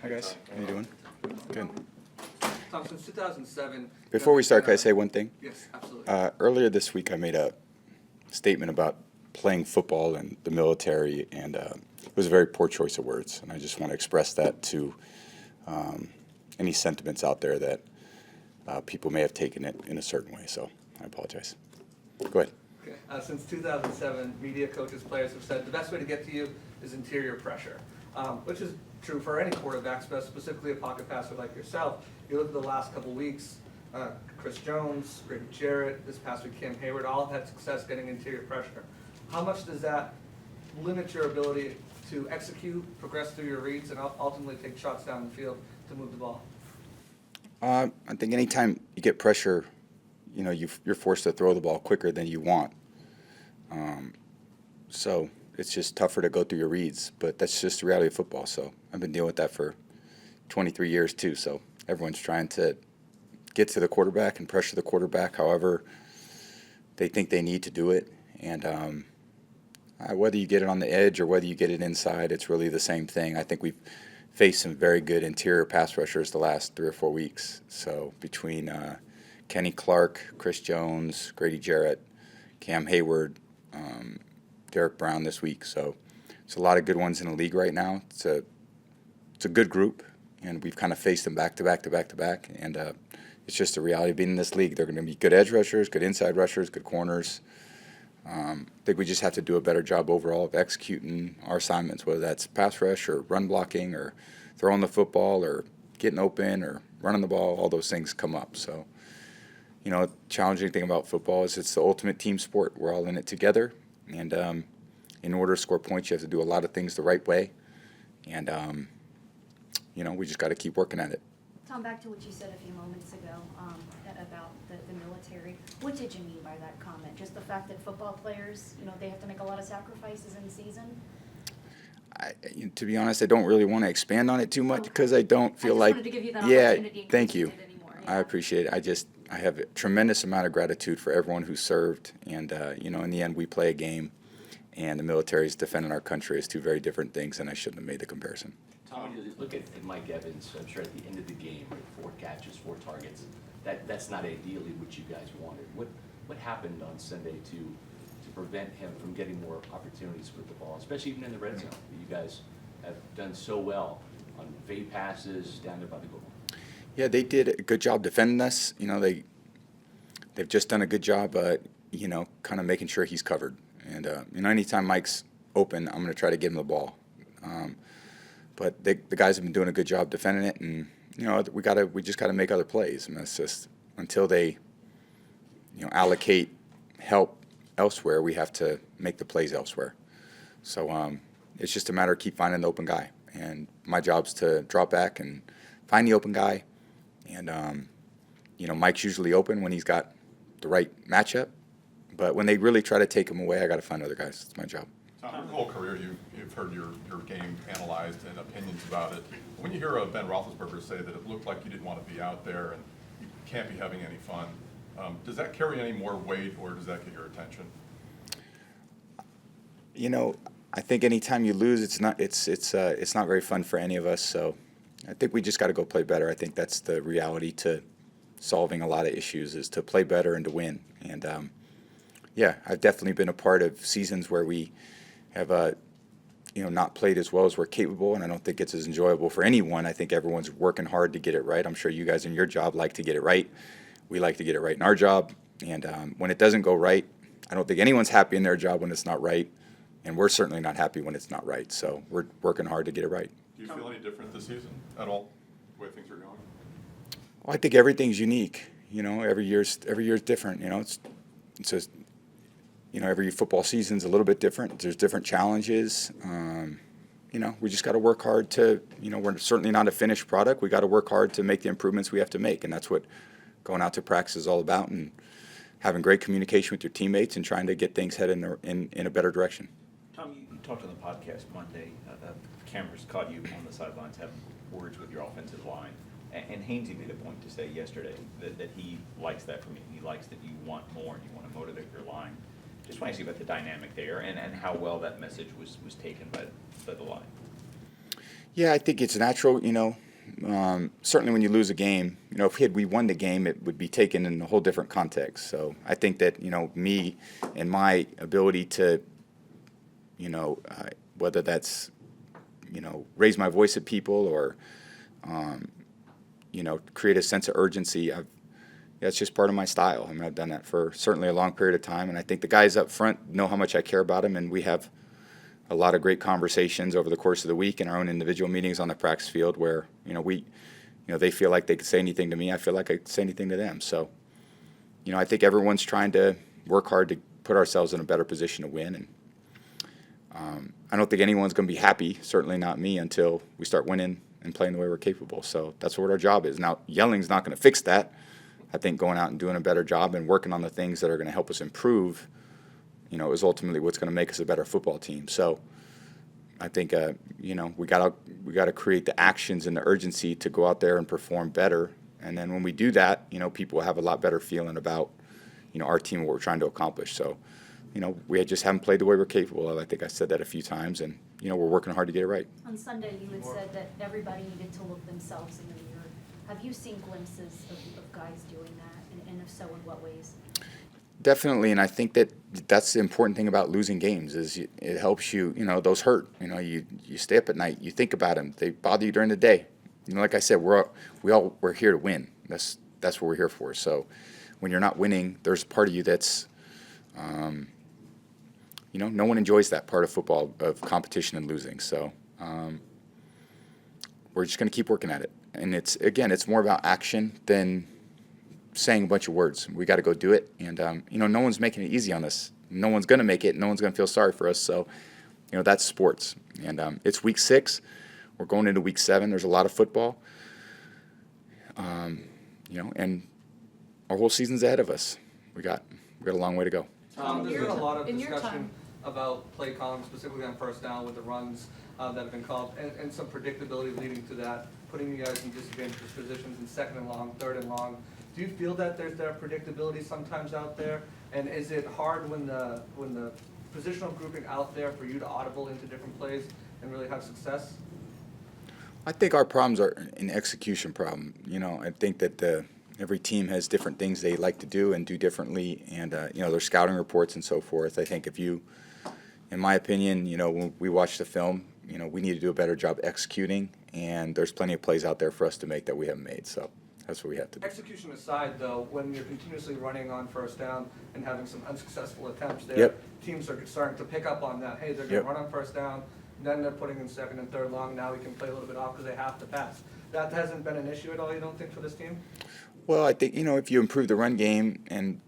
Hi guys, how you doing? Good. Tom, since 2007. Before we start, can I say one thing? Yes, absolutely. Earlier this week, I made a statement about playing football and the military, and it was a very poor choice of words. And I just want to express that to any sentiments out there that people may have taken it in a certain way. So I apologize. Go ahead. Okay. Since 2007, media, coaches, players have said the best way to get to you is interior pressure, which is true for any quarterback, but specifically a pocket passer like yourself. You look at the last couple weeks, Chris Jones, Grady Jarrett, this past week Cam Hayward, all have had success getting interior pressure. How much does that limit your ability to execute, progress through your reads, and ultimately take shots down the field to move the ball? I think anytime you get pressure, you're forced to throw the ball quicker than you want. So it's just tougher to go through your reads, but that's just the reality of football. So I've been dealing with that for 23 years too. So everyone's trying to get to the quarterback and pressure the quarterback however they think they need to do it. And whether you get it on the edge or whether you get it inside, it's really the same thing. I think we've faced some very good interior pass rushers the last 3 or 4 weeks. So between Kenny Clark, Chris Jones, Grady Jarrett, Cam Hayward, Derek Brown this week. So it's a lot of good ones in the league right now. It's a good group, and we've kind of faced them back to back to back to back. And it's just the reality of being in this league. They're going to be good edge rushers, good inside rushers, good corners. I think we just have to do a better job overall of executing our assignments, whether that's pass rush or run blocking or throwing the football or getting open or running the ball. All those things come up. So, challenging thing about football is it's the ultimate team sport. We're all in it together. And in order to score points, you have to do a lot of things the right way. And, we just got to keep working at it. Tom, back to what you said a few moments ago about the military. What did you mean by that comment? Just the fact that football players, they have to make a lot of sacrifices in season? To be honest, I don't really want to expand on it too much because I don't feel I like. just wanted to give you that opportunity in Thank case you. did anymore, I appreciate it. I have a tremendous amount of gratitude for everyone who served, and in the end, we play a game, and the military is defending our country is two very different things, and I shouldn't have made the comparison. Tom, you look at Mike Evans, I'm sure at the end of the game, 4 catches, 4 targets. That's not ideally what you guys wanted. What happened on Sunday to prevent him from getting more opportunities with the ball, especially even in the red zone? You guys have done so well on fade passes down there by the goal. Yeah, they did a good job defending us. They've just done a good job, kind of making sure he's covered. And anytime Mike's open, I'm going to try to give him the ball. But the guys have been doing a good job defending it, and we just got to make other plays. And that's just until they allocate help elsewhere, we have to make the plays elsewhere. So it's just a matter of keep finding the open guy, and my job's to drop back and find the open guy. And Mike's usually open when he's got the right matchup, but when they really try to take him away, I got to find other guys. It's my job. Tom, your whole career, you've heard your game analyzed and opinions about it. When you hear Ben Roethlisberger say that it looked like you didn't want to be out there and you can't be having any fun, does that carry any more weight, or does that get your attention? I think anytime you lose, it's not very fun for any of us. So I think we just got to go play better. I think that's the reality to solving a lot of issues, is to play better and to win. And I've definitely been a part of seasons where we have not played as well as we're capable, and I don't think it's as enjoyable for anyone. I think everyone's working hard to get it right. I'm sure you guys in your job like to get it right. We like to get it right in our job, and when it doesn't go right, I don't think anyone's happy in their job when it's not right, and we're certainly not happy when it's not right. So we're working hard to get it right. Do you feel any different this season at all, the way things are going? Well, I think everything's unique. Every year's different. It's just every football season's a little bit different. There's different challenges. We just got to work hard to. We're certainly not a finished product. We got to work hard to make the improvements we have to make, and that's what going out to practice is all about, and having great communication with your teammates and trying to get things headed in a better direction. Tom, you talked on the podcast Monday. Cameras caught you on the sidelines having words with your offensive line. And Hainsey made a point to say yesterday that he likes that from you. He likes that you want more and you want to motivate your line. Just want to ask you about the dynamic there and how well that message was taken by the line. Yeah, I think it's natural, certainly when you lose a game, if we won the game, it would be taken in a whole different context. So I think that, me and my ability to, whether that's, raise my voice at people or, create a sense of urgency, that's just part of my style. I mean, I've done that for certainly a long period of time. And I think the guys up front know how much I care about them, and we have a lot of great conversations over the course of the week in our own individual meetings on the practice field where, they feel like they could say anything to me. I feel like I could say anything to them. So, I think everyone's trying to work hard to put ourselves in a better position to win. And I don't think anyone's going to be happy, certainly not me, until we start winning and playing the way we're capable. So that's what our job is. Now, yelling's not going to fix that. I think going out and doing a better job and working on the things that are going to help us improve, is ultimately what's going to make us a better football team. So I think, we gotta create the actions and the urgency to go out there and perform better. And then when we do that, people will have a lot better feeling about, our team and what we're trying to accomplish. So, we just haven't played the way we're capable of. I think I said that a few times, and, we're working hard to get it right. On Sunday, you had said that everybody needed to look themselves in the mirror. Have you seen glimpses of guys doing that, and if so, in what ways? Definitely, and I think that's the important thing about losing games is it helps you. Those hurt. You stay up at night. You think about them. They bother you during the day. Like I said, we're here to win. That's what we're here for. So when you're not winning, there's a part of you that's, no one enjoys that part of football, of competition and losing. So we're just going to keep working at it. And it's more about action than saying a bunch of words. We got to go do it. And, no one's making it easy on us. No one's going to make it. No one's going to feel sorry for us. So, that's sports. And it's week 6. We're going into week 7. There's a lot of football. And our whole season's ahead of us. We got a long way to go. There's been a lot of in your discussion time. about play calling, specifically on first down with the runs that have been called, and some predictability leading to that, putting you guys in disadvantageous positions in 2nd and long, 3rd and long. Do you feel that there's that predictability sometimes out there? And is it hard when the positional grouping out there for you to audible into different plays and really have success? I think our problems are an execution problem. I think that every team has different things they like to do and do differently, and their scouting reports and so forth. I think in my opinion, when we watch the film, we need to do a better job executing, and there's plenty of plays out there for us to make that we haven't made. So that's what we have to do. Execution aside, though, when you're continuously running on first down and having some unsuccessful attempts there, Yep. teams are starting to pick up on that. Hey, they're going Yep. to run on first down, then they're putting in 2nd and 3rd long. Now we can play a little bit off because they have to pass. That hasn't been an issue at all, you don't think, for this team? Well, I think, if you improve the run game and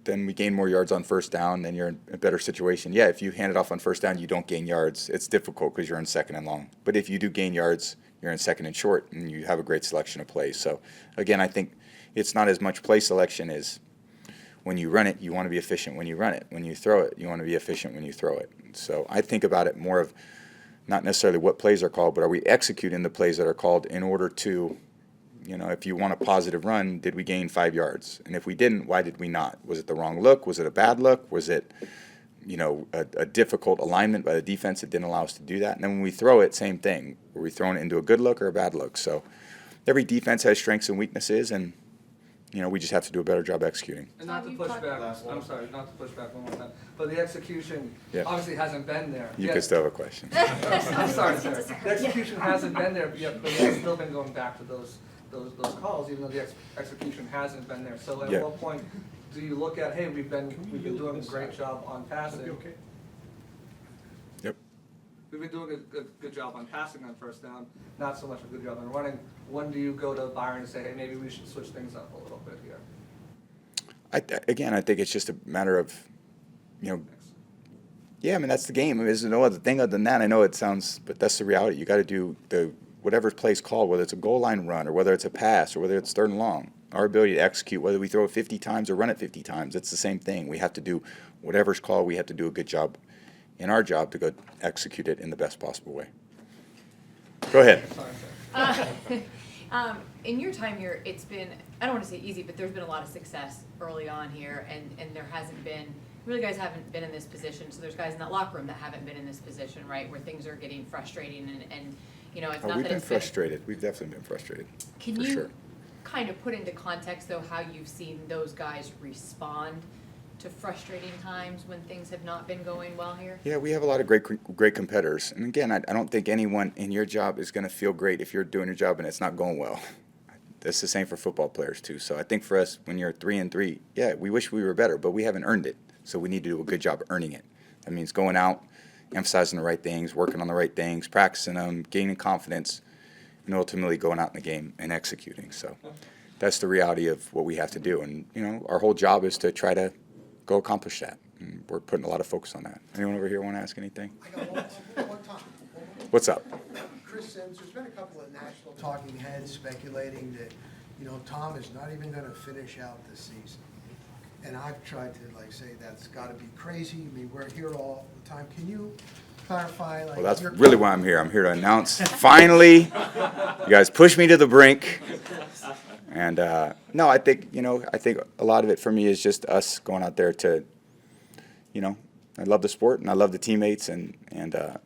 then we gain more yards on first down, then you're in a better situation. Yeah, if you hand it off on first down, you don't gain yards. It's difficult because you're in 2nd and long. But if you do gain yards, you're in 2nd and short, and you have a great selection of plays. So, again, I think it's not as much play selection as when you run it, you want to be efficient when you run it. When you throw it, you want to be efficient when you throw it. So I think about it more of not necessarily what plays are called, but are we executing the plays that are called in order to, if you want a positive run, did we gain 5 yards? And if we didn't, why did we not? Was it the wrong look? Was it a bad look? Was it, a difficult alignment by the defense that didn't allow us to do that? And then when we throw it, same thing. Were we throwing it into a good look or a bad look? So every defense has strengths and weaknesses, and, we just have to do a better job executing. And not to push back, I'm sorry, not to push back one more time, but the execution Yeah. obviously hasn't been there. You yet. could still have a question. I'm sorry, sir. The execution hasn't been there yet, but we've still been going back to those calls, even though the execution hasn't been there. So Yeah. at what point do you look at, hey, we've been doing a great job on passing. Yep. We've been doing a good job on passing on first down, not so much a good job on running. When do you go to Byron and say, hey, maybe we should switch things up a little bit here? I think it's just a matter of, yeah, I mean, that's the game. I mean, there's no other thing other than that. I know it sounds, but that's the reality. You got to do whatever play's called, whether it's a goal line run or whether it's a pass or whether it's 3rd and long. Our ability to execute, whether we throw it 50 times or run it 50 times, it's the same thing. We have to do whatever's called. We have to do a good job in our job to go execute it in the best possible way. Go ahead. Sorry, sir. In your time here, it's been, I don't want to say easy, but there's been a lot of success early on here, and there hasn't been, really guys haven't been in this position, so there's guys in that locker room that haven't been in this position, right, where things are getting frustrating, and You know, it's Oh, not we've that been it's been. frustrated. We've definitely been frustrated. Can for you sure. kind of put into context, though, how you've seen those guys respond to frustrating times when things have not been going well here? Yeah, we have a lot of great competitors. And again, I don't think anyone in your job is going to feel great if you're doing your job and it's not going well. That's the same for football players too. So I think for us, when you're 3-3, yeah, we wish we were better, but we haven't earned it. So we need to do a good job earning it. That means going out, emphasizing the right things, working on the right things, practicing them, gaining confidence, and ultimately going out in the game and executing. So that's the reality of what we have to do. And you know, our whole job is to try to go accomplish that. And we're putting a lot of focus on that. Anyone over here want to ask anything? I got one time. What's up? Chris Sims, there's been a couple of national talking heads speculating that, you know, Tom is not even gonna finish out this season. And I've tried to say, that's gotta be crazy. I mean, we're here all the time. Can you clarify, Well, that's your- really why I'm here. I'm here to announce, finally, you guys pushed me to the brink. And no, I think a lot of it for me is just us going out there to, I love the sport and I love the teammates and I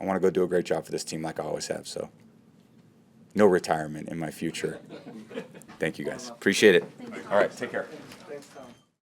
want to go do a great job for this team like I always have. So no retirement in my future. Thank you guys. Appreciate it. All right, take care.